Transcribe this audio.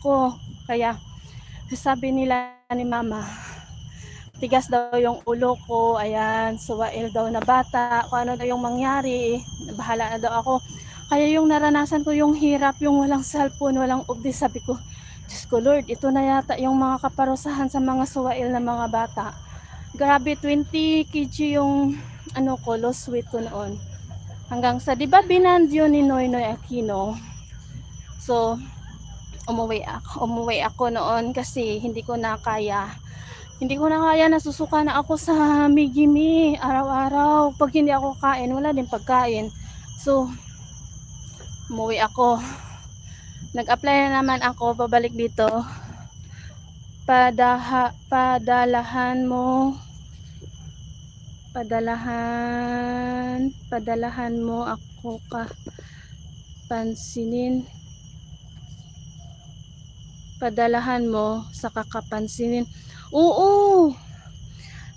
ko. Kaya sabi nila ni mama, tigas daw yung ulo ko, ayan, suwail daw na bata, kung ano daw yung mangyari, bahala na daw ako. Kaya yung naranasan ko yung hirap, yung walang cellphone, walang update, sabi ko, Diyos ko Lord, ito na yata yung mga kaparusahan sa mga suwail na mga bata. Grabe, 20 kg yung ano ko, lost weight ko noon. Hanggang sa, di ba binandyo ni Noynoy Aquino? So, umuwi ako noon kasi hindi ko na kaya. Hindi ko na kaya, nasusuka na ako sa Migimi araw-araw. Pag hindi ako kain, wala din pagkain. So, umuwi ako. Nag-apply na naman ako, pabalik dito. Padalahan mo ako pansinin. Padalahan mo sa kakapansinin. Oo,